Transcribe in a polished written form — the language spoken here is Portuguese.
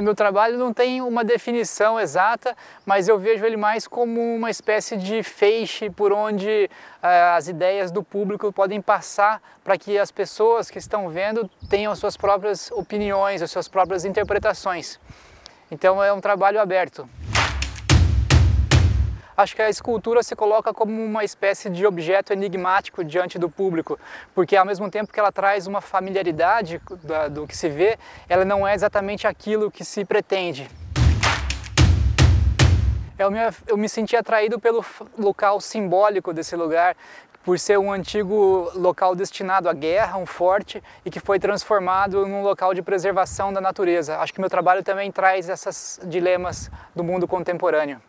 Meu trabalho não tem uma definição exata, mas eu vejo ele mais como uma espécie de feixe por onde as ideias do público podem passar para que as pessoas que estão vendo tenham as suas próprias opiniões, as suas próprias interpretações. Então é um trabalho aberto. Acho que a escultura se coloca como uma espécie de objeto enigmático diante do público, porque ao mesmo tempo que ela traz uma familiaridade do que se vê, ela não é exatamente aquilo que se pretende. Eu me senti atraído pelo local simbólico desse lugar, por ser um antigo local destinado à guerra, um forte, e que foi transformado num local de preservação da natureza. Acho que meu trabalho também traz esses dilemas do mundo contemporâneo.